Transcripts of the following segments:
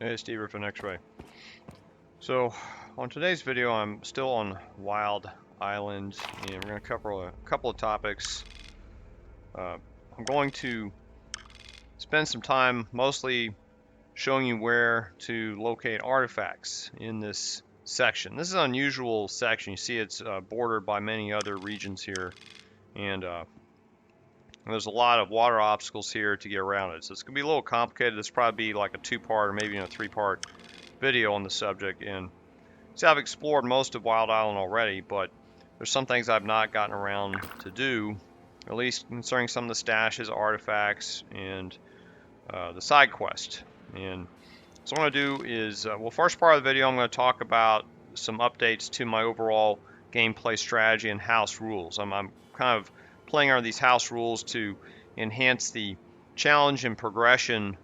Hey, Steve from X-Ray. So, on today's video, I'm still on Wild Island, and we're going to cover a couple of topics. I'm going to spend some time mostly showing you where to locate artifacts in this section. This is an unusual section. You see it's bordered by many other regions here, and there's a lot of water obstacles here to get around it. So it's going to be a little complicated. This will probably be like a two-part or maybe even a three-part video on the subject. And see, I've explored most of Wild Island already, but there's some things I've not gotten around to do, at least concerning some of the stashes, artifacts, and the side quest. And so what I'm going to do is, well, first part of the video, I'm going to talk about some updates to my overall gameplay strategy and house rules. I'm kind of playing under these house rules to enhance the challenge and progression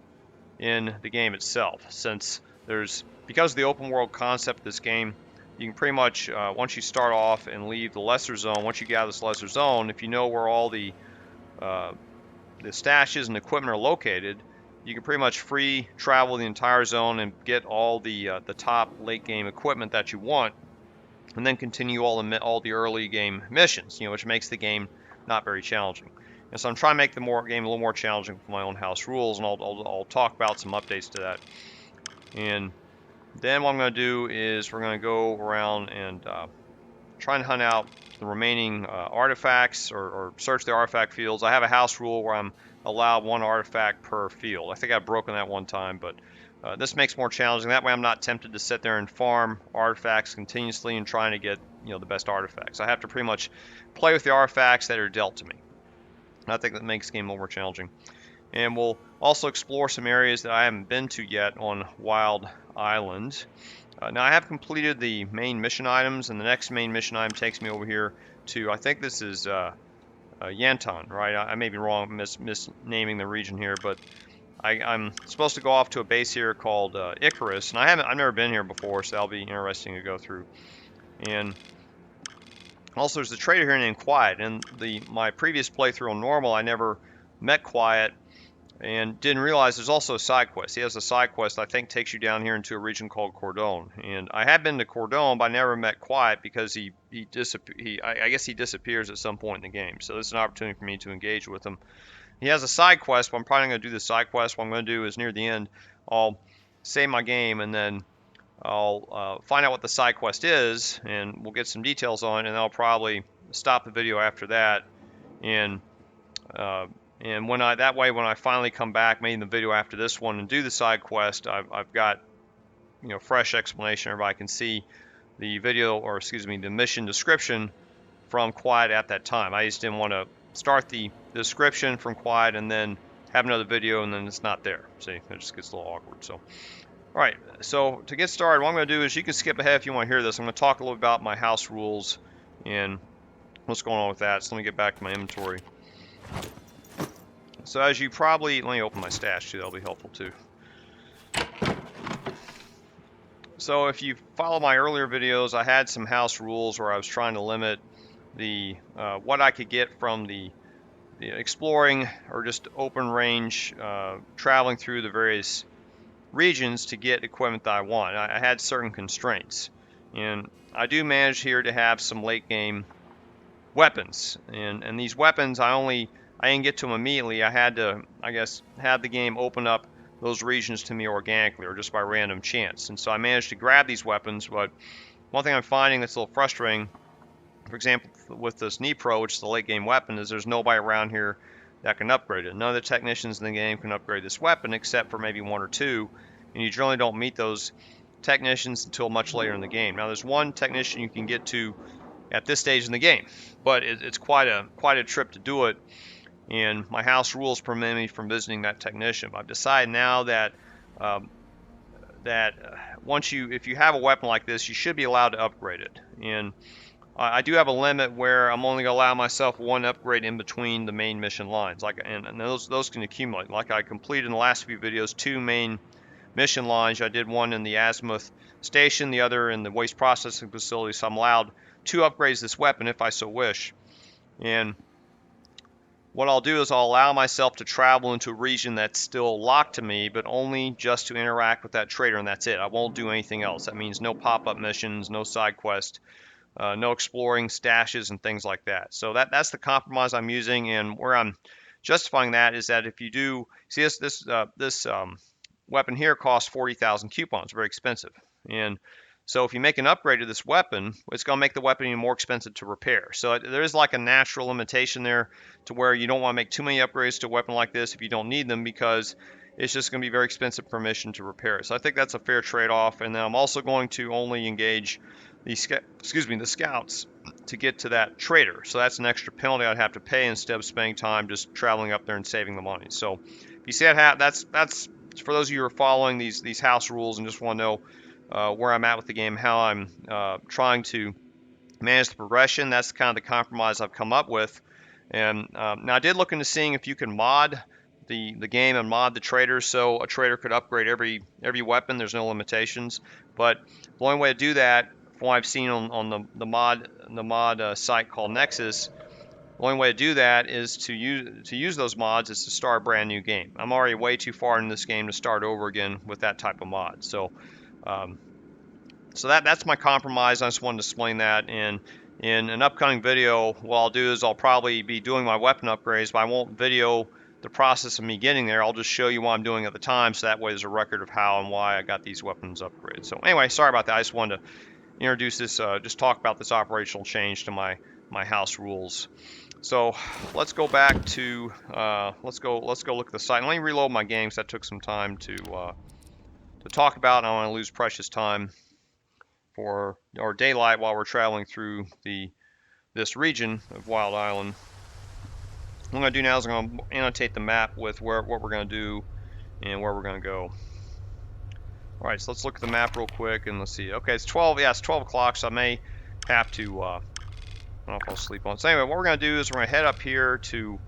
in the game itself, since because of the open world concept of this game, you can pretty much once you start off and leave the lesser zone, once you get out of this lesser zone, if you know where all the stashes and equipment are located, you can pretty much free travel the entire zone and get all the top late game equipment that you want, and then continue all the early game missions, which makes the game not very challenging. And so I'm trying to make the game a little more challenging for my own house rules, and I'll talk about some updates to that. And then what I'm going to do is we're going to go around and try and hunt out the remaining artifacts or search the artifact fields. I have a house rule where I'm allowed one artifact per field. I think I've broken that one time, but this makes it more challenging. That way I'm not tempted to sit there and farm artifacts continuously and trying to get the best artifacts. I have to pretty much play with the artifacts that are dealt to me. I think that makes the game a little more challenging. And we'll also explore some areas that I haven't been to yet on Wild Island. Now I have completed the main mission items, and the next main mission item takes me over here to, I think this is Yanton, right? I may be wrong, misnaming the region here, but I'm supposed to go off to a base here called Icarus, and I've never been here before, so that'll be interesting to go through. And also, there's a trader here named Quiet. In my previous playthrough on normal, I never met Quiet and didn't realize there's also a side quest. He has a side quest I think takes you down here into a region called Cordon. And I have been to Cordon, but I never met Quiet because I guess he disappears at some point in the game. So this is an opportunity for me to engage with him. He has a side quest, but I'm probably going to do the side quest. What I'm going to do is near the end, I'll save my game and then I'll find out what the side quest is, and we'll get some details on it, and I'll probably stop the video after that. And when I finally come back, maybe in the video after this one, and do the side quest, I've got fresh explanation. Everybody can see the video, or excuse me, the mission description from Quiet at that time. I just didn't want to start the description from Quiet and then have another video and then it's not there. See, it just gets a little awkward. So. Alright, so to get started, what I'm going to do is you can skip ahead if you want to hear this. I'm going to talk a little about my house rules and what's going on with that. So let me get back to my inventory. So as you probably, let me open my stash too, that'll be helpful too. So if you follow my earlier videos, I had some house rules where I was trying to limit the what I could get from the exploring or just open range traveling through the various regions to get equipment that I want. I had certain constraints, and I do manage here to have some late game weapons, and these weapons I didn't get to them immediately. I had to, I guess, have the game open up those regions to me organically or just by random chance, and so I managed to grab these weapons. But one thing I'm finding that's a little frustrating, for example, with this Nipro, which is the late game weapon, is there's nobody around here that can upgrade it. None of the technicians in the game can upgrade this weapon except for maybe one or two, and you generally don't meet those technicians until much later in the game. Now there's one technician you can get to at this stage in the game, but it's quite a trip to do it, and my house rules permit me from visiting that technician. But I've decided now that if you have a weapon like this, you should be allowed to upgrade it. And I do have a limit where I'm only going to allow myself one upgrade in between the main mission lines. And those can accumulate. Like I completed in the last few videos 2 main mission lines. I did one in the Azimuth station, the other in the waste processing facility. So I'm allowed 2 upgrades to this weapon if I so wish. And what I'll do is I'll allow myself to travel into a region that's still locked to me, but only just to interact with that trader, and that's it. I won't do anything else. That means no pop-up missions, no side quest, no exploring stashes and things like that. So that's the compromise I'm using, and where I'm justifying that is that if you do see this weapon here costs 40,000 coupons, very expensive, and so if you make an upgrade to this weapon, it's going to make the weapon even more expensive to repair. So there is like a natural limitation there to where you don't want to make too many upgrades to a weapon like this if you don't need them, because it's just going to be very expensive per mission to repair it. So I think that's a fair trade-off. And then I'm also going to only engage the scouts to get to that trader. So that's an extra penalty I'd have to pay instead of spending time just traveling up there and saving the money. So if you see that's for those of you who are following these house rules and just want to know where I'm at with the game, how I'm trying to manage the progression. That's kind of the compromise I've come up with. And now I did look into seeing if you can mod the game and mod the trader, so a trader could upgrade every weapon. There's no limitations, but the only way to do that, from what I've seen on the mod site called Nexus, the only way to do that is to use those mods is to start a brand new game. I'm already way too far in this game to start over again with that type of mod. So that's my compromise. I just wanted to explain that. And in an upcoming video, what I'll do is I'll probably be doing my weapon upgrades, but I won't video the process of me getting there. I'll just show you what I'm doing at the time, so that way there's a record of how and why I got these weapons upgraded. So anyway, sorry about that. I just wanted to introduce this, just talk about this operational change to my house rules. So let's go back to let's go look at the site. Let me reload my game because that took some time to talk about, and I don't want to lose precious time for our daylight while we're traveling through this region of Wild Island. What I'm going to do now is I'm going to annotate the map with what we're going to do and where we're going to go. Alright, so let's look at the map real quick and let's see. Okay, it's 12. Yeah, it's 12 o'clock, so I may have to, I don't know if I'll sleep on it. So anyway, what we're going to do is we're going to head up here to,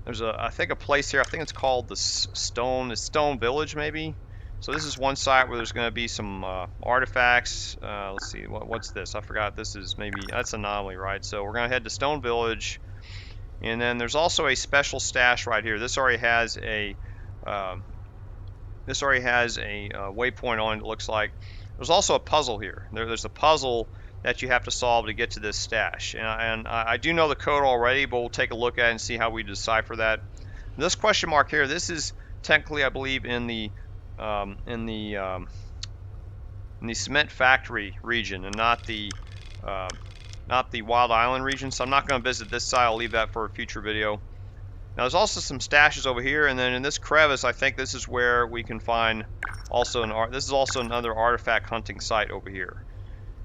there's I think a place here, I think it's called the Stone Village maybe. So this is one site where there's going to be some artifacts. Let's see, what's this? I forgot. This is that's anomaly, right? So we're going to head to Stone Village, and then there's also a special stash right here. This already has a waypoint on it. It looks like there's also a puzzle here. There's a puzzle that you have to solve to get to this stash, and I do know the code already, but we'll take a look at it and see how we decipher that. This question mark here, this is technically, I believe, in the cement factory region and not the Wild Island region. So I'm not going to visit this side. I'll leave that for a future video. Now there's also some stashes over here, and then in this crevice, I think this is where we can find this is also another artifact hunting site over here.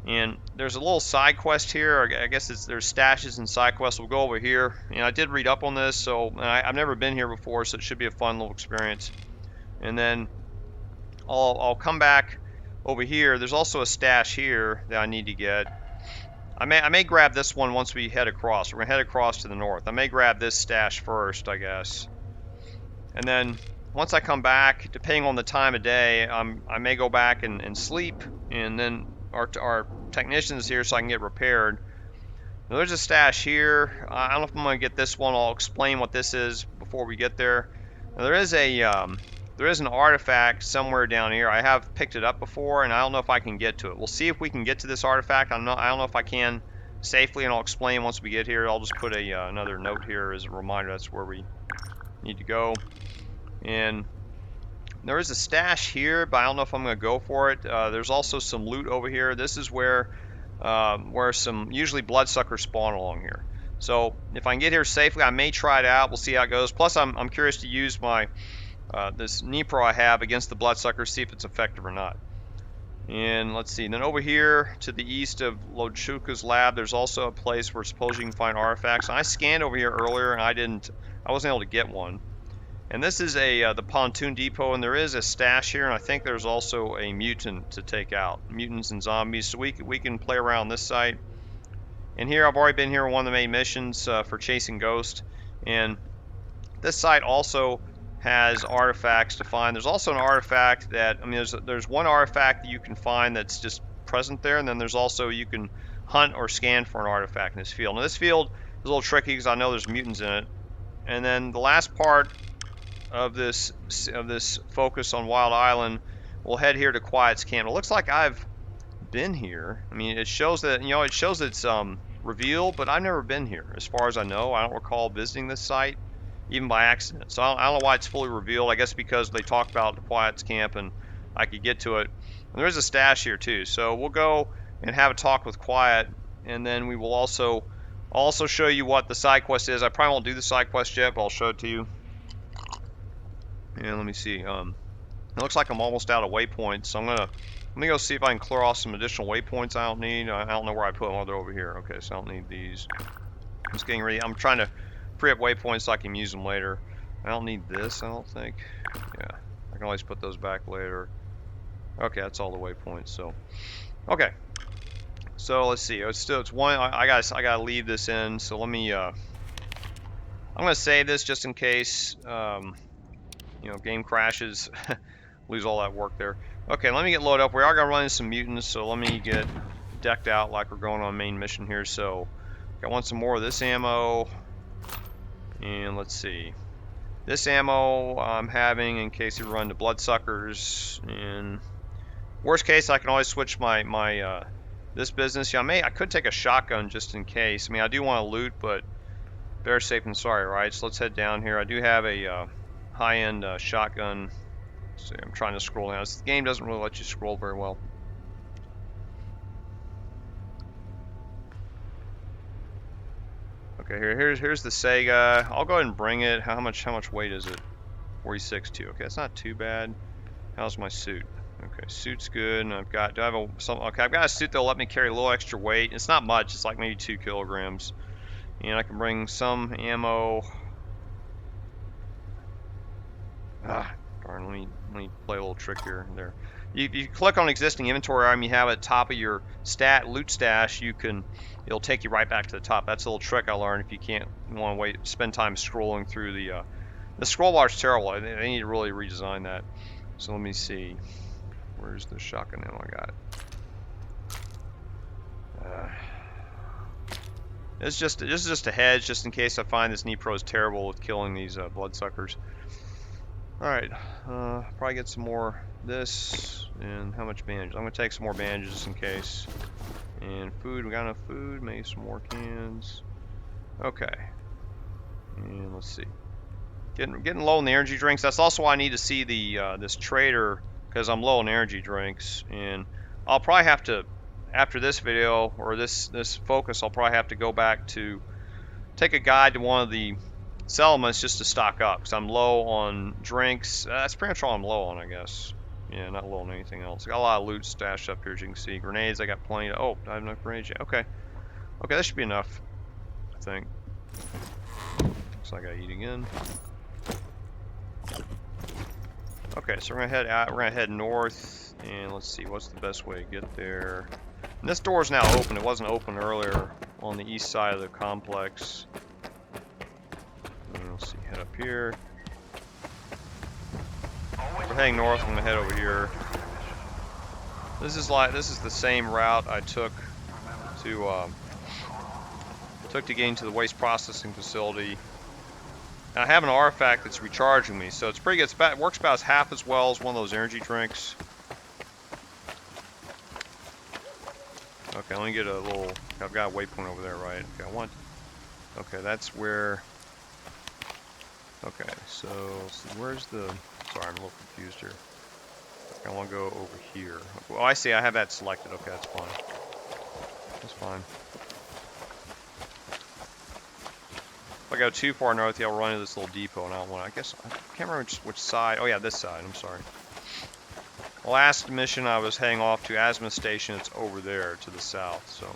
And there's a little side quest here. I guess there's stashes and side quests. We'll go over here. And I did read up on this, so I've never been here before, so it should be a fun little experience. And then I'll come back over here. There's also a stash here that I need to get. I may grab this one once we head across. We're going to head across to the north. I may grab this stash first, I guess. And then once I come back, depending on the time of day, I may go back and sleep. And then our technician's here so I can get repaired. Now, there's a stash here. I don't know if I'm going to get this one. I'll explain what this is before we get there. Now, there is an artifact somewhere down here. I have picked it up before, and I don't know if I can get to it. We'll see if we can get to this artifact. I don't know if I can safely, and I'll explain once we get here. I'll just put another note here as a reminder. That's where we need to go. And there is a stash here, but I don't know if I'm going to go for it. There's also some loot over here. This is where some usually bloodsuckers spawn along here. So if I can get here safely, I may try it out. We'll see how it goes. Plus, I'm curious to use my this Nipro I have against the bloodsuckers, see if it's effective or not. And let's see. Then over here to the east of Lochuka's lab, there's also a place where supposedly you can find artifacts. And I scanned over here earlier, and I wasn't able to get one. And this is the pontoon depot, and there is a stash here, and I think there's also a mutant to take out, mutants and zombies. So we can play around this site. And here I've already been here on one of the main missions for chasing ghosts. And this site also has artifacts to find. There's also an artifact that, there's one artifact that you can find that's just present there, and then there's also, you can hunt or scan for an artifact in this field. Now this field a little tricky because I know there's mutants in it. And then the last part of this focus on Wild Island, we'll head here to Quiet's Camp. It looks like I've been here. I mean, it shows that, you know, it shows it's revealed, but I've never been here. As far as I know, I don't recall visiting this site, even by accident. So I don't know why it's fully revealed. I guess because they talk about the Quiet's Camp and I could get to it. And there's a stash here too. So we'll go and have a talk with Quiet, and then we will also show you what the side quest is. I probably won't do the side quest yet, but I'll show it to you. And let me see. It looks like I'm almost out of waypoints, so let me go see if I can clear off some additional waypoints I don't need. I don't know where I put them. Oh, they're over here. Okay, so I don't need these. I'm just getting ready. I'm trying to free up waypoints so I can use them later. I don't need this, I don't think. Yeah, I can always put those back later. Okay, that's all the waypoints. So, okay. So let's see. It's one. I gotta leave this in. So let me. I'm gonna save this just in case. You know, game crashes. Lose all that work there. Okay, let me get loaded up. We are gonna run into some mutants, so let me get decked out like we're going on a main mission here. So I want some more of this ammo, and let's see. This ammo I'm having in case we run into bloodsuckers. And worst case, I can always switch my this business. Yeah, I could take a shotgun just in case. I mean, I do want to loot, but better safe than sorry, right? So let's head down here. I do have a high-end shotgun. See, I'm trying to scroll down. This game doesn't really let you scroll very well. Okay, here's the Saiga. I'll go ahead and bring it. How much weight is it? 46 too. Okay, that's not too bad. How's my suit? Okay, suit's good. And I've got okay, I've got a suit that'll let me carry a little extra weight. It's not much. It's like maybe 2 kilograms. And I can bring some ammo. Darn, let me play a little trick here and there. You click on existing inventory item you have at the top of your loot stash, it'll take you right back to the top. That's a little trick I learned if you want to spend time scrolling through the scroll bar is terrible. They need to really redesign that. So let me see. Where's the shotgun ammo I got? This is just a hedge, just in case I find this Nipro is terrible with killing these bloodsuckers. Alright, probably get some more this, and how much bandages? I'm going to take some more bandages just in case. And food, we got enough food, maybe some more cans. Okay. And let's see. Getting low on the energy drinks. That's also why I need to see the this trader, because I'm low on energy drinks. And I'll probably have to, after this video, or this focus, I'll probably have to go back to take a guide to one of the settlements just to stock up, because I'm low on drinks. That's pretty much all I'm low on, I guess. Yeah, not low on anything else. I got a lot of loot stashed up here, as you can see. Grenades, I got plenty. Oh, I have enough grenades yet. Okay. Okay, that should be enough, I think. Looks like I eat again. Okay, so we're gonna head out. We're gonna head north, and let's see what's the best way to get there. And this door is now open. It wasn't open earlier on the east side of the complex. Let's see, head up here. We're heading north. I'm gonna head over here. This is the same route I took to get into the waste processing facility. And I have an artifact that's recharging me, so it's pretty good. It works about half as well as one of those energy drinks. Okay, let me get a little. I've got a waypoint over there, right? Okay, okay, that's where. Okay, so where's the? Sorry, I'm a little confused here. I want to go over here. Oh, I see. I have that selected. Okay, that's fine. That's fine. If I go too far north, yeah, I'll run into this little depot, and I don't want. I guess I can't remember which side. Oh yeah, this side. I'm sorry. The last mission I was heading off to Azimuth Station. It's over there to the south. So.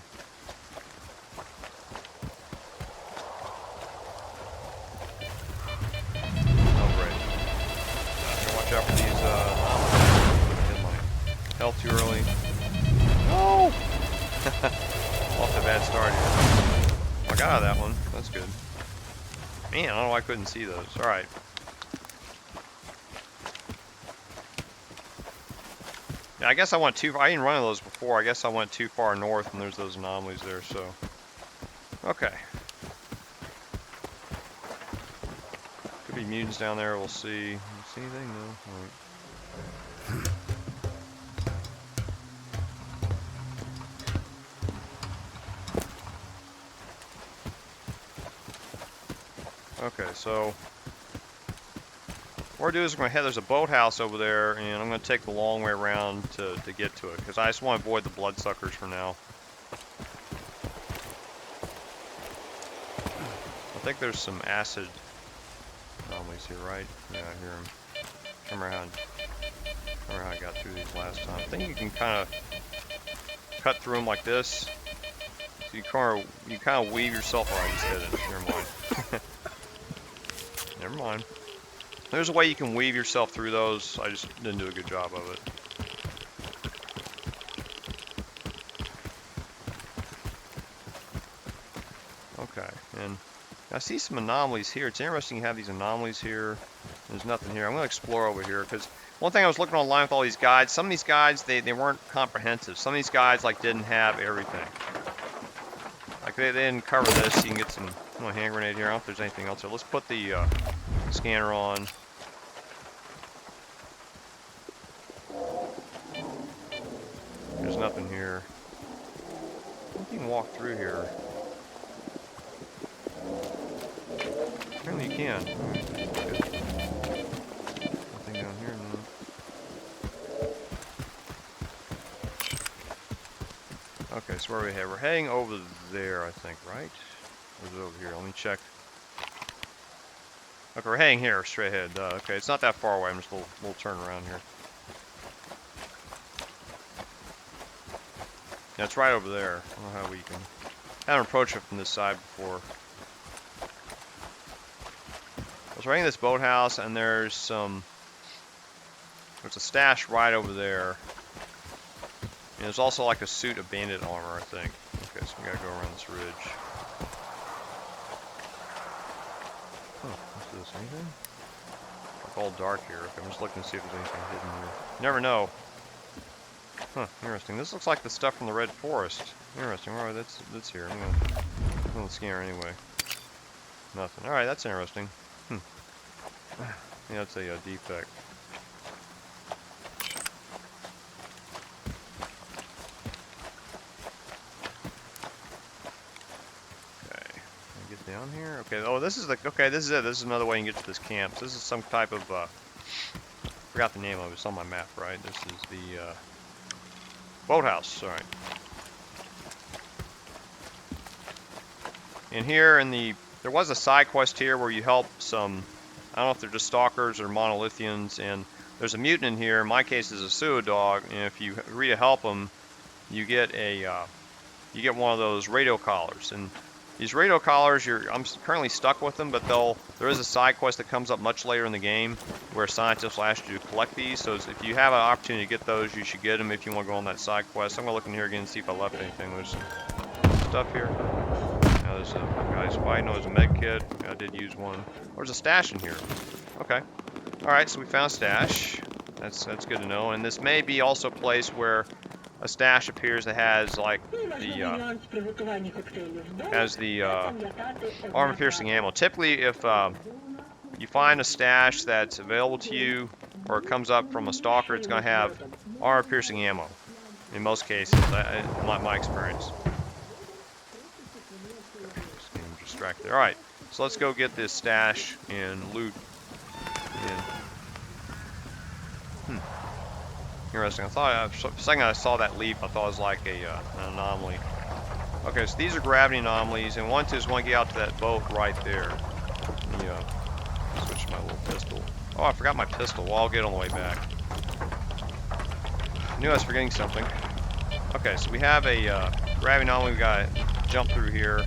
Watch out for these, hit my health too early. No! Off to a bad start here. I got out of that one. That's good. Man, I don't know why I couldn't see those. Alright. Yeah, I guess I went too far. I didn't run into those before. I guess I went too far north and there's those anomalies there, so. Okay. Could be mutants down there. We'll see. See anything? No. All right. Okay, so what we're doing is we're going to head. There's a boathouse over there, and I'm going to take the long way around to get to it because I just want to avoid the bloodsuckers for now. I think there's some acid anomalies here, right? Yeah, I hear them. Remember how I got through these last time. I think you can kind of cut through them like this. So you kind of weave yourself. Oh, I just did it. Never mind. Never mind. There's a way you can weave yourself through those. I just didn't do a good job of it. Okay, and I see some anomalies here. It's interesting you have these anomalies here. There's nothing here. I'm going to explore over here because one thing I was looking online with all these guides, some of these guides, they weren't comprehensive. Some of these guides like didn't have everything. Like they didn't cover this. You can get some hand grenade here. I don't know if there's anything else here. Let's put the scanner on. There's nothing here. I think you can walk through here. Apparently you can. Good. Nothing down here, no. Okay, so where are we heading? We're heading over there, I think, right? Or is it over here? Let me check. Okay, we're heading here, straight ahead. Okay, it's not that far away. I'm just a little turn around here. Yeah, it's right over there. I don't know how we can... I haven't approached it from this side before. I was running this boathouse, and there's a stash right over there. And there's also like a suit of bandit armor, I think. Okay, so we gotta go around this ridge. Huh, what's this? Anything? It's all dark here. Okay, I'm just looking to see if there's anything hidden here. You never know. Huh, interesting. This looks like the stuff from the Red Forest. Interesting. Alright, that's here. I'm gonna scan her anyway. Nothing. Alright, that's interesting. Yeah, that's a defect. Okay, can I get down here? Okay, oh, this is the, okay, this is it. This is another way you can get to this camp. So this is some type of, forgot the name of it. It's on my map, right? This is the, Boathouse, alright. And here in the, there was a side quest here where you help some, I don't know if they're just stalkers or monolithians, and there's a mutant in here. In my case, is a pseudo-dog, and if you agree to help them, you get one of those radio collars. And these radio collars, I'm currently stuck with them, but there is a side quest that comes up much later in the game where scientists will ask you to collect these. So if you have an opportunity to get those, you should get them if you want to go on that side quest. I'm gonna look in here again and see if I left anything. There's stuff here. Now there's a guy's fighting. There's a med kit. I did use one. There's a stash in here. Okay. All right. So we found a stash. That's good to know. And this may be also a place where a stash appears that has like the armor-piercing ammo. Typically, if you find a stash that's available to you, or it comes up from a stalker, it's going to have armor-piercing ammo. In most cases, in my experience. Okay, just getting distracted. All right, so let's go get this stash and loot. Interesting. I thought, for a second I saw that leap, I thought it was like an anomaly. Okay, so these are gravity anomalies, and one is want to get out to that boat right there. Yeah. Switch my little pistol. Oh, I forgot my pistol. Well, I'll get on the way back. I knew I was forgetting something. Okay, so we have a gravity anomaly. We got to jump through here.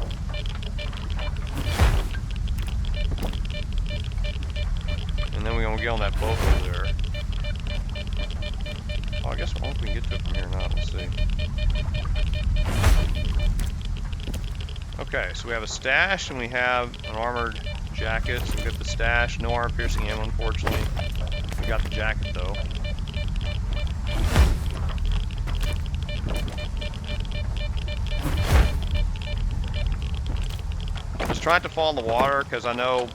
And then we're going to get on that boat over there. Oh, I guess I don't know if we can get to it from here or not. Let's see. Okay, so we have a stash and we have an armored jacket. So we got the stash, no armor-piercing ammo, unfortunately. We got the jacket though. Just trying to fall in the water because I know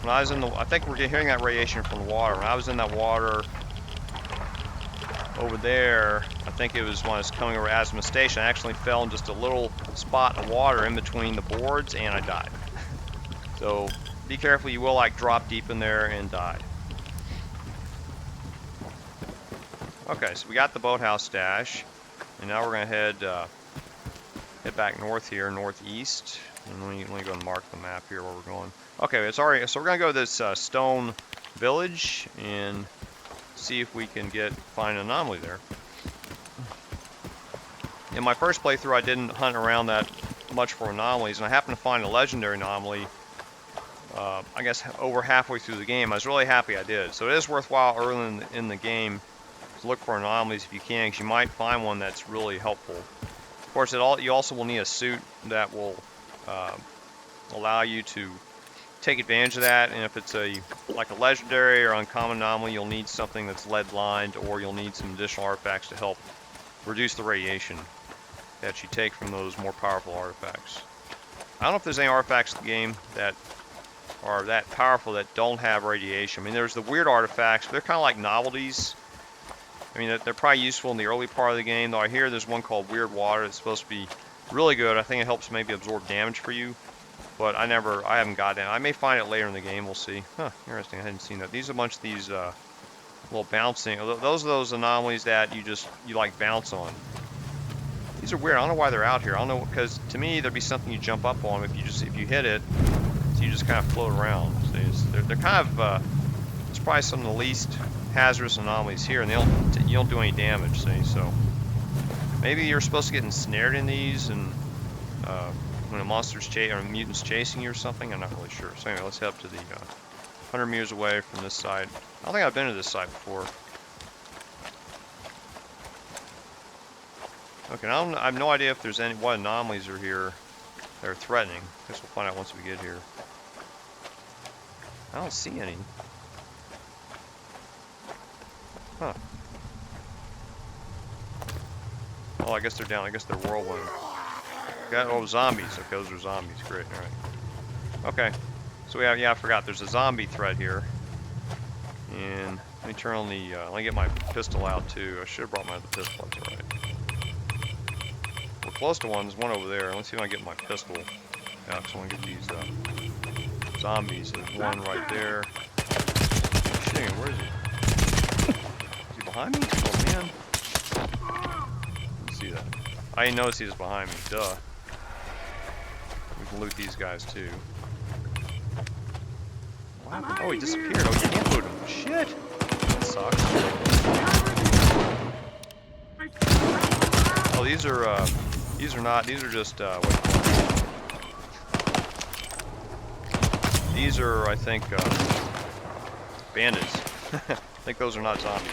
when I was in the, I think we're hearing that radiation from the water. When I was in that water over there, I think it was when I was coming over Asthma Station, I actually fell in just a little spot of water in between the boards, and I died. So be careful, you will like drop deep in there and die. Okay, so we got the boathouse stash, and now we're gonna head back north here, northeast. And let me go and mark the map here where we're going. Okay, it's already, so we're gonna go to this stone village and see if we can find an anomaly there. In my first playthrough, I didn't hunt around that much for anomalies, and I happened to find a legendary anomaly. I guess over halfway through the game. I was really happy I did. So it is worthwhile early in the game to look for anomalies if you can, because you might find one that's really helpful. Of course, you also will need a suit that will allow you to take advantage of that. And if it's like a legendary or uncommon anomaly, you'll need something that's lead lined, or you'll need some additional artifacts to help reduce the radiation that you take from those more powerful artifacts. I don't know if there's any artifacts in the game that are that powerful that don't have radiation. I mean, there's the weird artifacts, but they're kind of like novelties. I mean, they're probably useful in the early part of the game, though I hear there's one called Weird Water that's supposed to be really good. I think it helps maybe absorb damage for you, but I haven't got it. I may find it later in the game, we'll see. Huh, interesting, I hadn't seen that. These are a bunch of these little bouncing, those are those anomalies that you like bounce on. These are weird, I don't know why they're out here. I don't know, because to me, there'd be something you jump up on if you hit it. So you just kind of float around. So they're kind of, it's probably some of the least hazardous anomalies here, and you don't do any damage, see, so. Maybe you're supposed to get ensnared in these, and when a monster's or a mutant's chasing you or something, I'm not really sure. So anyway, let's head up to the 100 meters away from this site. I don't think I've been to this site before. Okay, I have no idea if there's what anomalies are here that are threatening. I guess we'll find out once we get here. I don't see any. Huh. Oh, I guess they're down. I guess they're whirlwind. Oh, zombies. Okay, those are zombies. Great. All right. Okay. So we have, yeah, I forgot. There's a zombie threat here. And let me turn on the, let me get my pistol out too. I should have brought my other pistol. That's all right. We're close to one. There's one over there. Let's see if I can get my pistol out. So I want to get these zombies. There's one right there. Shit, where is he? Is he behind me? Oh man. Let's see that. I didn't notice he was behind me. Duh. We can loot these guys too. What happened? Oh, he disappeared. Oh, you can't loot him. Shit. That sucks. Oh, these are not. These are just. These are, I think, bandits. I think those are not zombies.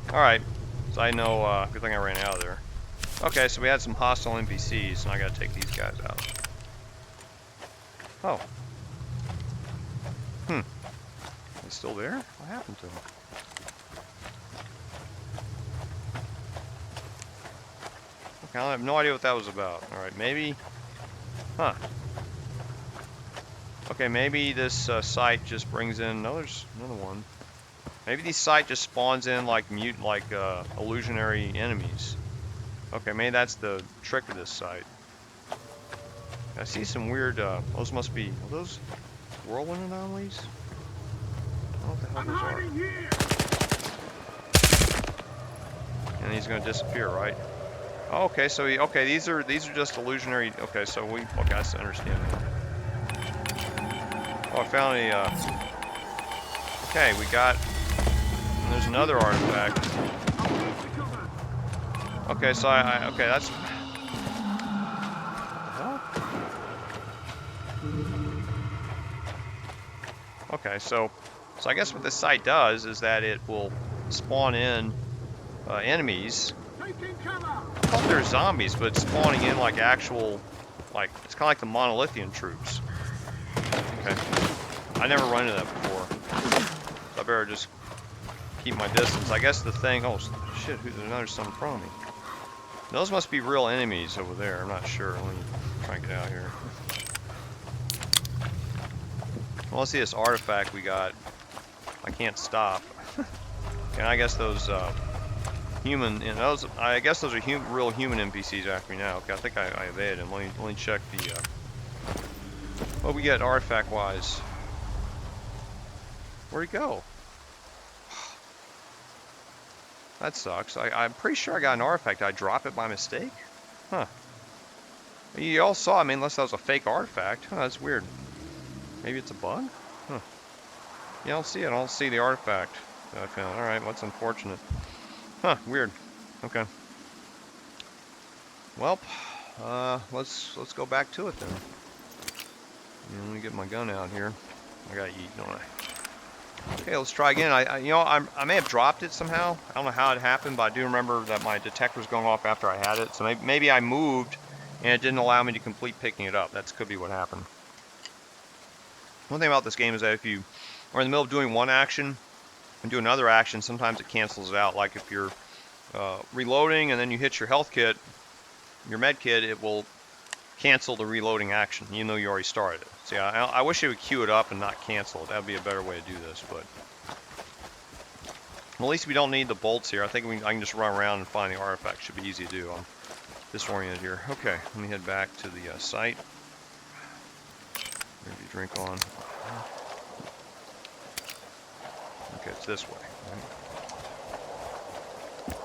Alright, so I know, good thing I ran out of there. Okay, so we had some hostile NPCs, and I gotta take these guys out. Oh. They still there? What happened to them? Okay, I have no idea what that was about. Alright, maybe... Huh. Okay, maybe this site just brings in... No, there's another one. Maybe this site just spawns in like illusionary enemies. Okay, maybe that's the trick of this site. I see some weird, those must be... Are those whirlwind anomalies? I don't know what the hell those are. And he's gonna disappear, right? Oh, okay, so okay, these are just illusionary... Okay, so okay, I understand that. Oh, I found a, okay, we got, there's another artifact. Okay, so okay, that's, okay, so I guess what this site does is that it will spawn in enemies. I thought they're zombies, but it's spawning in like actual, like, it's kind of like the monolithian troops. Okay. I never run into that before. So I better just keep my distance. I guess the thing... Oh, shit. There's some in front of me. Those must be real enemies over there. I'm not sure. Let me try and get out here. Well, let's see this artifact we got. I can't stop. And I guess those human, and those, I guess those are real human NPCs after me now. Okay, I think I evaded them. Let me check the what we get artifact wise. Where'd he go? That sucks. I'm pretty sure I got an artifact. Did I drop it by mistake? Huh. You all saw, I mean, unless that was a fake artifact. Huh, that's weird. Maybe it's a bug? Huh. Yeah, I don't see it. I don't see the artifact that I found. Alright, well, that's unfortunate. Huh, weird. Okay. Well, let's go back to it then. Let me get my gun out here. I gotta eat, don't I? Okay, let's try again. You know, I may have dropped it somehow. I don't know how it happened, but I do remember that my detector was going off after I had it. So maybe I moved and it didn't allow me to complete picking it up. That could be what happened. One thing about this game is that if you are in the middle of doing one action and do another action, sometimes it cancels it out. Like if you're reloading and then you hit your health kit, your med kit, it will cancel the reloading action, even though you already started it. So yeah, I wish it would queue it up and not cancel it. That would be a better way to do this, but well, at least we don't need the bolts here. I think I can just run around and find the artifact. Should be easy to do. I'm disoriented here. Okay, let me head back to the site. Maybe drink on. Okay, it's this way. Right.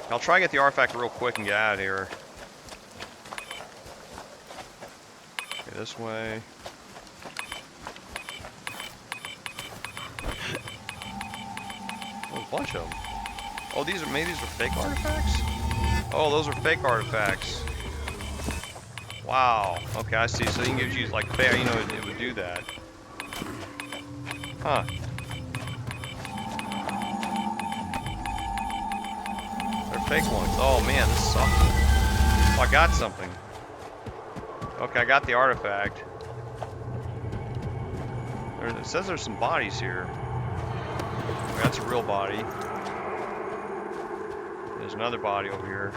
I'll try to get the artifact real quick and get out of here. Okay, this way. Oh, a bunch of them. Oh, maybe these are fake artifacts? Oh, those are fake artifacts. Wow. Okay, I see. So you can use like fair, you know, it would do that. Huh. They're fake ones. Oh man, this sucks. Oh, I got something. Okay, I got the artifact. It says there's some bodies here. That's a real body. There's another body over here.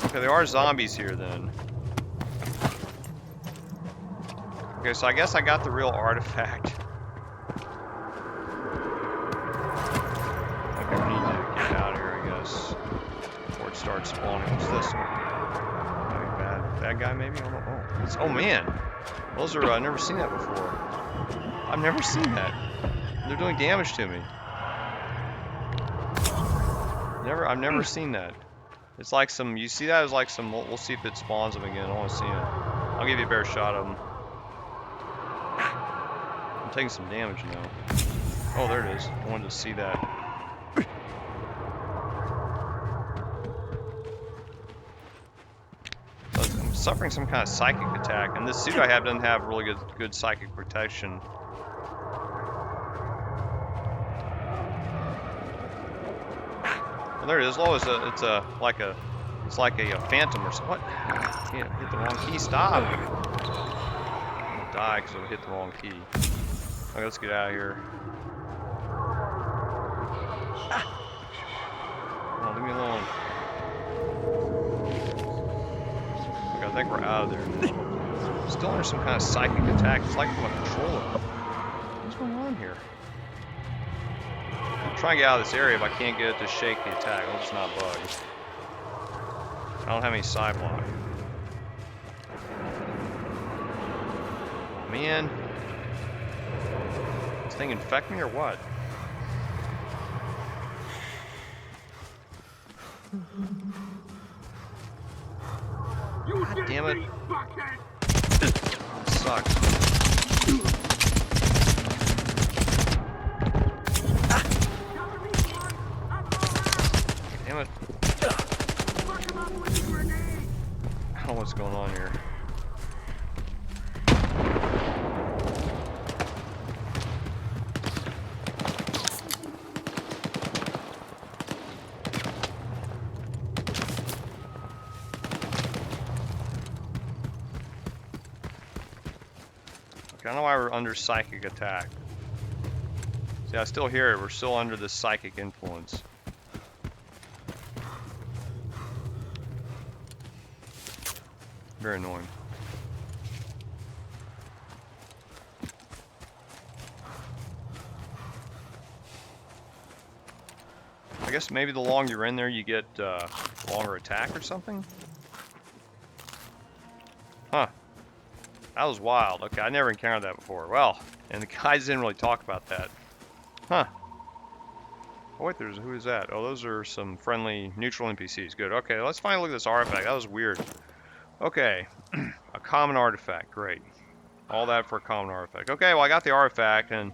Okay, there are zombies here then. Okay, so I guess I got the real artifact. Okay, we need to get out of here, I guess. Before it starts spawning. What's this one? Bad guy maybe? Oh man! Those are, I've never seen that before. I've never seen that. They're doing damage to me. I've never seen that. It's like some, you see that as like some, we'll see if it spawns them again. I want to see it. I'll give you a better shot of them. I'm taking some damage now. Oh, there it is. I wanted to see that. I'm suffering some kind of psychic attack, and this suit I have doesn't have really good psychic protection. There it is. Low is it's like a phantom or something. What? Can't hit the wrong key. Stop! I'm gonna die because I hit the wrong key. Okay, let's get out of here. Oh, leave me alone. Okay, I think we're out of there. Still under some kind of psychic attack. It's like from a controller. What's going on here? I'm trying to get out of this area if I can't get it to shake the attack. I'll just not bug. I don't have any side block. Oh, man. This thing infect me or what? God damn it. That sucks. Damn it. I don't know what's going on here. Okay, I don't know why we're under psychic attack. See, I still hear it. We're still under this psychic influence. Very annoying. I guess maybe the longer you're in there, you get longer attack or something? Huh. That was wild. Okay, I never encountered that before. Well, and the guys didn't really talk about that. Huh. Oh wait, who is that? Oh, those are some friendly, neutral NPCs. Good. Okay, let's finally look at this artifact. That was weird. Okay, a common artifact. Great. All that for a common artifact. Okay, well I got the artifact, and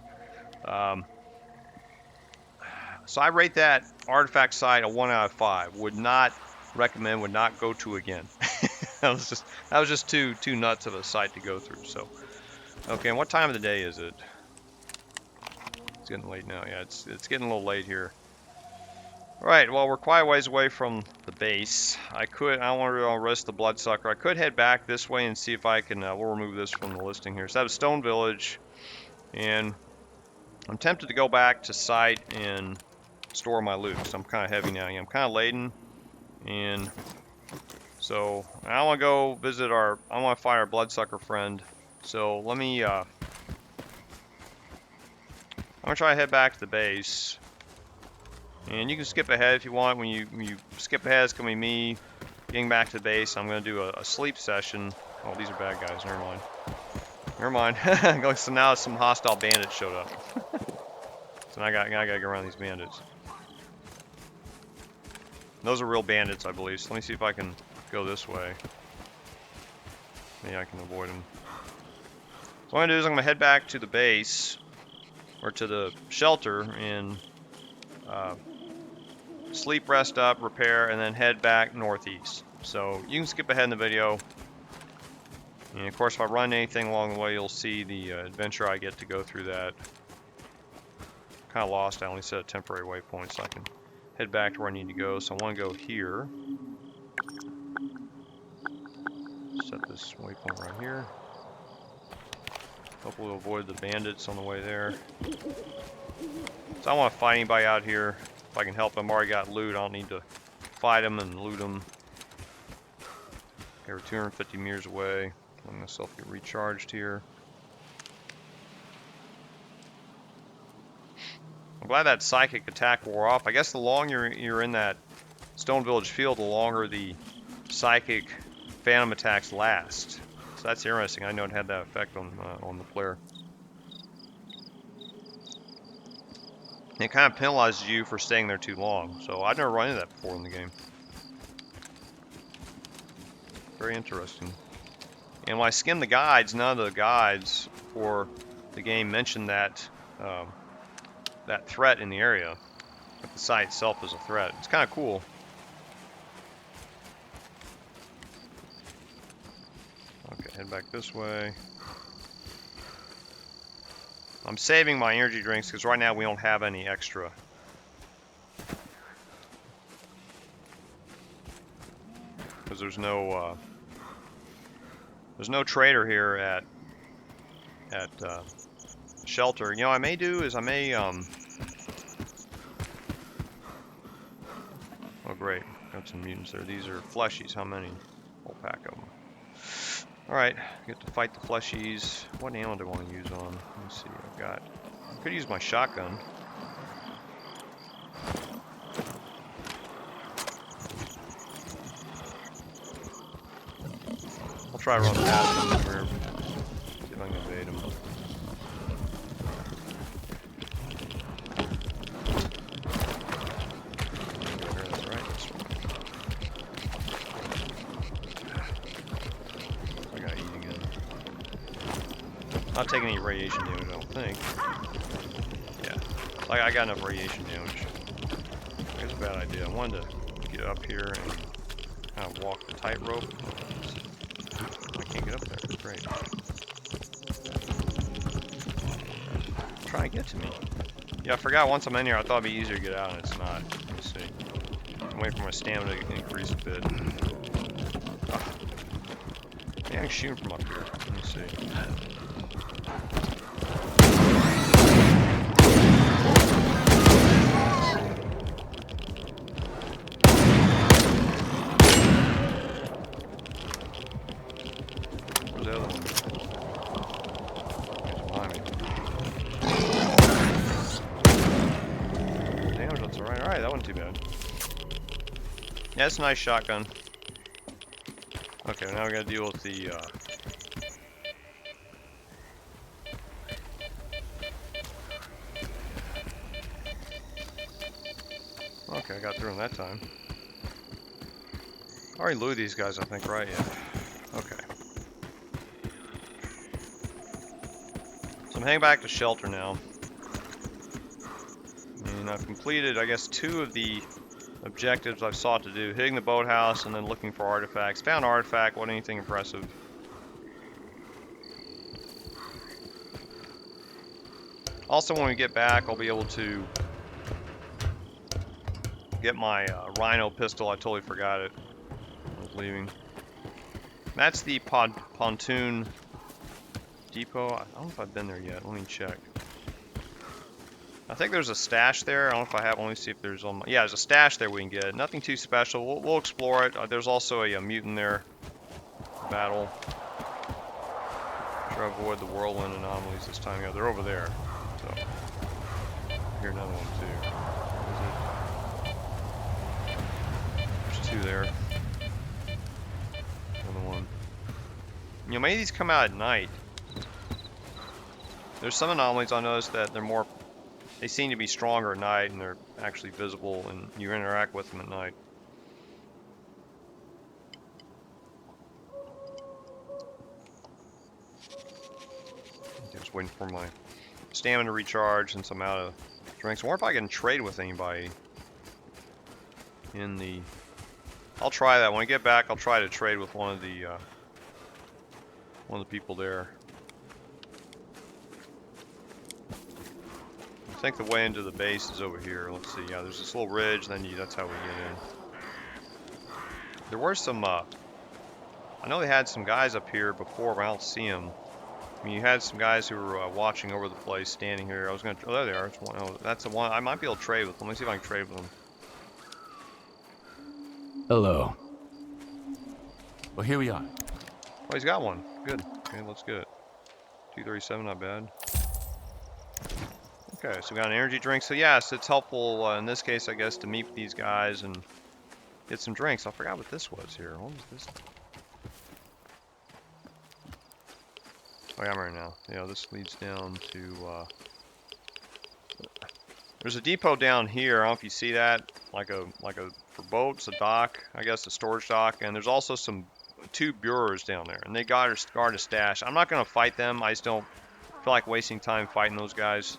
so I rate that artifact site a 1 out of 5. Would not recommend. Would not go to again. that was just too nuts of a site to go through. So, okay, and what time of the day is it? It's getting late now. Yeah, it's getting a little late here. All right, well, we're quite a ways away from the base. I don't want to risk the bloodsucker. I could head back this way and see if I can, we'll remove this from the listing here. So that was Stone Village, and I'm tempted to go back to site and store my loot, so I'm kind of heavy now. I'm kind of laden, and so I want to go visit I want to find our bloodsucker friend. So let me, I'm going to try to head back to the base. And you can skip ahead if you want. When you skip ahead, it's going to be me getting back to the base. I'm going to do a sleep session. Oh, these are bad guys. Never mind. Never mind. So now some hostile bandits showed up. So now I got to go around these bandits. Those are real bandits, I believe. So let me see if I can go this way. Maybe I can avoid them. So what I'm going to do is I'm going to head back to the base, or to the shelter, and sleep, rest up, repair, and then head back northeast. So you can skip ahead in the video. And of course, if I run anything along the way, you'll see the adventure I get to go through that. Kind of lost. I only set a temporary waypoint, so I can head back to where I need to go. So I want to go here. Set this waypoint right here. Hopefully we'll avoid the bandits on the way there. So I don't want to fight anybody out here. If I can help them, I already got loot. I don't need to fight them and loot them. Okay, we're 250 meters away. Let myself get recharged here. I'm glad that psychic attack wore off. I guess the longer you're in that Stone Village field, the longer the psychic phantom attacks last. So that's interesting. I know it had that effect on the player. It kind of penalizes you for staying there too long. So I've never run into that before in the game. Very interesting. And when I skimmed the guides, none of the guides for the game mentioned that that threat in the area. But the site itself is a threat. It's kind of cool. Okay, head back this way. I'm saving my energy drinks because right now we don't have any extra. Because there's no trader here at shelter. You know, what I may do is I may oh great, got some mutants there. These are Fleshies. How many? Whole pack of them. Alright, get to fight the Fleshies. What ammo do I want to use on? Let me see, I could use my shotgun. I'll try to run past them here. See if I can evade them. Not taking any radiation damage, I don't think. Yeah, like I got enough radiation damage. It's a bad idea. I wanted to get up here and kind of walk the tightrope. I can't get up there. Great. Try to get to me. Yeah, I forgot once I'm in here, I thought it'd be easier to get out, and it's not. Let me see. I'm waiting for my stamina to increase a bit. Ah. Maybe I can shoot him from up here. Let me see. not too bad. Yeah, it's a nice shotgun. Okay, now we gotta deal with the, Okay, I got through them that time. I already looted these guys, I think, right? Yeah. Okay. So I'm heading back to shelter now. And I've completed, I guess, 2 of the objectives I've sought to do. Hitting the boathouse and then looking for artifacts. Found artifact, wasn't anything impressive. Also, when we get back, I'll be able to get my rhino pistol. I totally forgot it. I was leaving. That's the pontoon depot. I don't know if I've been there yet. Let me check. I think there's a stash there. I don't know if I have. Let me see if there's on. Yeah, there's a stash there we can get. Nothing too special. We'll explore it. There's also a mutant there. Battle. Try to avoid the whirlwind anomalies this time. Yeah, they're over there. So here another one too. There's 2 there. Another one. You know, many of these come out at night. There's some anomalies I noticed that they're more. They seem to be stronger at night, and they're actually visible, and you interact with them at night. Just waiting for my stamina to recharge since I'm out of drinks. I wonder if I can trade with anybody in the... I'll try that. When I get back, I'll try to trade with one of the people there. I think the way into the base is over here. Let's see. Yeah, there's this little ridge, then that's how we get in. There were some, I know they had some guys up here before, but I don't see them. I mean, you had some guys who were watching over the place, standing here. I was going to, oh, there they are. Oh, that's the one. I might be able to trade with them. Let me see if I can trade with them. Hello. Well, here we are. Oh, he's got one. Good. Okay, let's get it. 237, not bad. Okay, so we got an energy drink. So yes, it's helpful in this case, I guess, to meet these guys and get some drinks. I forgot what this was here. What was this? Oh, yeah, I'm right now. Yeah, this leads down to. There's a depot down here. I don't know if you see that, like a for boats, a dock, I guess, a storage dock, and there's also 2 bureaus down there, and they guard a stash. I'm not gonna fight them. I just don't feel like wasting time fighting those guys.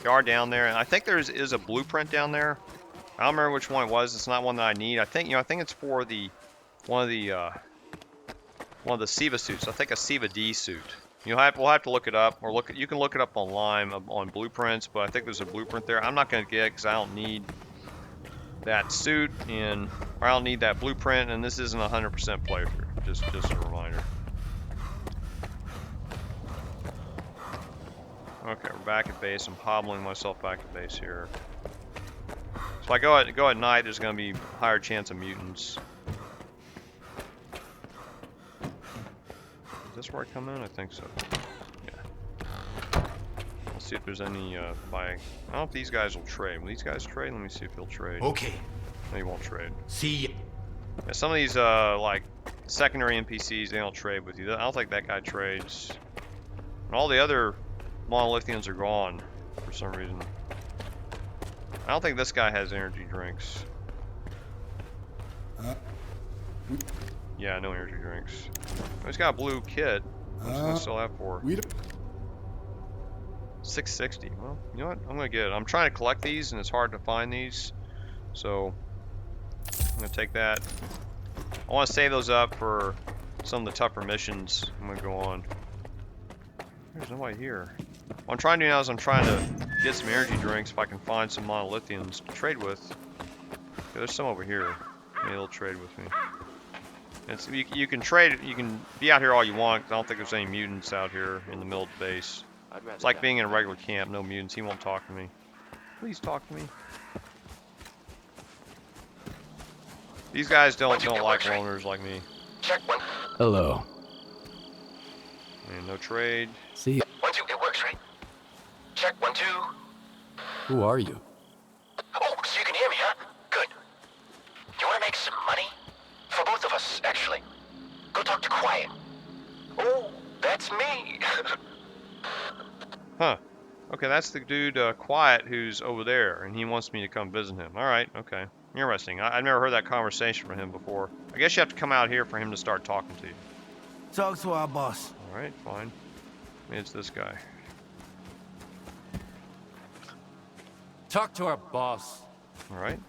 They are down there, and I think there is a blueprint down there. I don't remember which one it was. It's not one that I need. I think it's for one of the SIVA suits. I think a Saiga D suit. We'll have to look it up, or you can look it up online on blueprints. But I think there's a blueprint there. I'm not going to get it because I don't need that suit, or I don't need that blueprint. And this isn't 100% playthrough. Just a reminder. Okay, we're back at base. I'm hobbling myself back to base here. So if I go at night, there's going to be higher chance of mutants. Is this where I come in? I think so. Yeah. Let's see if there's any I don't know if these guys will trade. Will these guys trade? Let me see if they'll trade. Okay. No, he won't trade. See. Yeah, some of these like secondary NPCs, they don't trade with you. I don't think that guy trades. And all the other monolithians are gone for some reason. I don't think this guy has energy drinks. Yeah, no energy drinks. Oh, he's got a blue kit. What's he still have for? 660. Well, you know what? I'm gonna get it. I'm trying to collect these, and it's hard to find these. So I'm gonna take that. I want to save those up for some of the tougher missions I'm gonna go on. There's nobody here. What I'm trying to do now is I'm trying to get some energy drinks if I can find some monolithians to trade with. Yeah, there's some over here. Maybe they'll trade with me. You can trade. You can be out here all you want. 'Cause I don't think there's any mutants out here in the middle of the base. It's like being in a regular camp. No mutants. He won't talk to me. Please talk to me. These guys don't like loners like me. Check 1. Hello. And no trade. See. 1, 2. It works, right? Check 1, 2. Who are you? Huh. Okay, that's the dude, Quiet, who's over there, and he wants me to come visit him. Alright, okay. Interesting. I've never heard that conversation from him before. I guess you have to come out here for him to start talking to you. Talk to our boss. Alright, fine. Maybe it's this guy. Talk to our boss. Alright.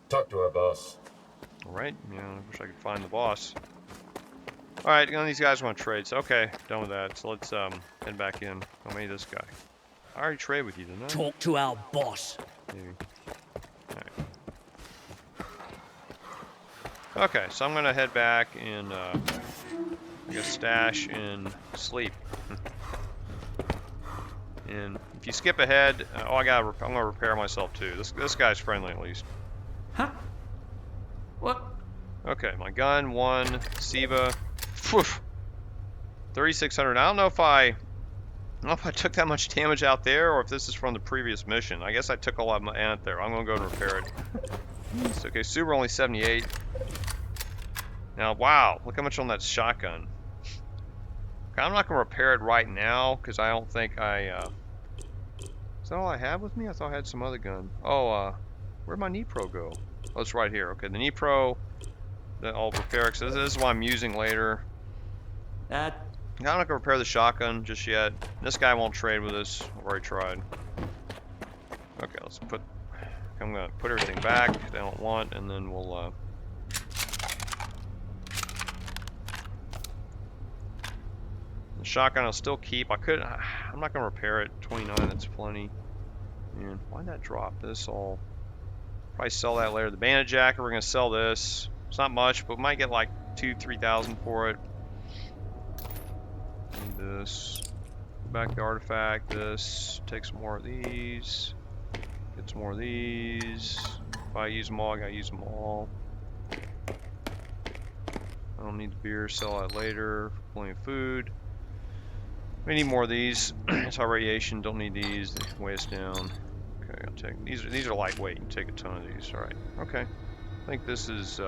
Talk to our boss. Alright, yeah, I wish I could find the boss. Alright, none of these guys want to trade, so okay, done with that. So let's head back in. Oh, maybe this guy. I already traded with you, didn't I? Talk to our boss. Maybe. Alright. Okay, so I'm gonna head back and I guess stash and sleep. And if you skip ahead, I'm gonna repair myself too. This guy's friendly at least. Huh? What? Okay, my gun, 1, Siva, 3,600. I don't know if I took that much damage out there or if this is from the previous mission. I guess I took a lot of my ant there. I'm gonna go and repair it. It's okay, Super only 78. Now, wow, look how much on that shotgun. Okay, I'm not gonna repair it right now because I don't think I. Is that all I have with me? I thought I had some other gun. Oh, where'd my Nipro go? Oh, it's right here. Okay, the Nipro. I'll repair it. So this is what I'm using later. I'm not gonna repair the shotgun just yet. This guy won't trade with us. I've already tried. Okay, let's put. I'm gonna put everything back they don't want, and then we'll. The shotgun I'll still keep. I'm not gonna repair it. 29. That's plenty. And why'd that drop? This all. Probably sell that later. The bandit jacket. We're gonna sell this. It's not much, but we might get like 2,000-3,000 for it. Need this. Go back to the artifact. This. Take some more of these. Get some more of these. If I use them all, I gotta use them all. I don't need the beer. Sell that later. Plenty of food. We need more of these. It's our radiation. Don't need these. They weigh us down. Okay, I'll take these are lightweight. You can take a ton of these. All right. Okay. I think this is.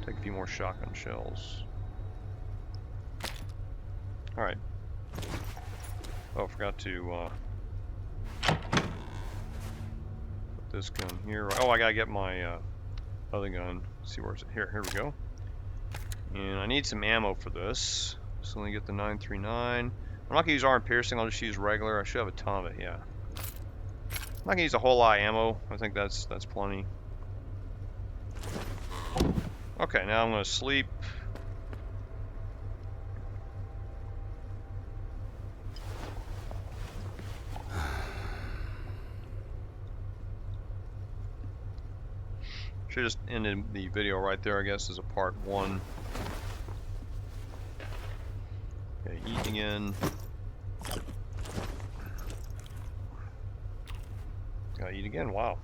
Take a few more shotgun shells. All right. Oh, I forgot to put this gun here. Oh, I gotta get my other gun. Let's see, where's it? Here we go. And I need some ammo for this. So let me get the 939. I'm not gonna use arm piercing. I'll just use regular. I should have a ton of it. Yeah. I'm not gonna use a whole lot of ammo. I think that's plenty. Okay, now I'm gonna sleep. Should just ended the video right there, I guess, as a part 1. Okay, eat again. Gotta eat again, wow.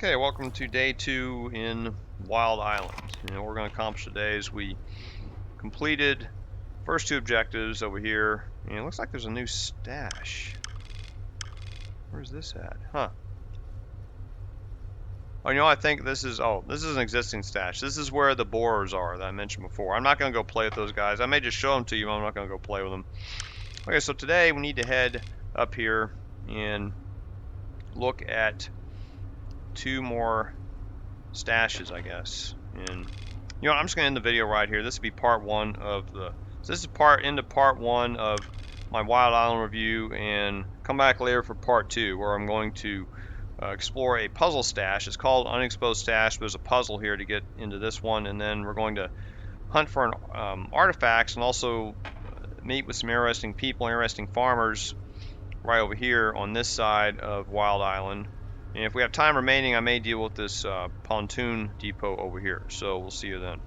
Okay, welcome to day 2 in Wild Island. You know, what we're going to accomplish today is we completed first 2 objectives over here, and it looks like there's a new stash. Where's this at? Huh. Oh, you know, I think this is, this is an existing stash. This is where the borers are that I mentioned before. I'm not going to go play with those guys. I may just show them to you, but I'm not going to go play with them. Okay, so today we need to head up here and look at 2 more stashes, I guess. And you know, I'm just gonna end the video right here. This will be part 1 of the. So this is part 1 of my Wild Island review, and come back later for part 2, where I'm going to explore a puzzle stash. It's called Unexposed Stash. There's a puzzle here to get into this one, and then we're going to hunt for artifacts and also meet with some interesting people, interesting farmers, right over here on this side of Wild Island. And if we have time remaining, I may deal with this pontoon depot over here. So we'll see you then.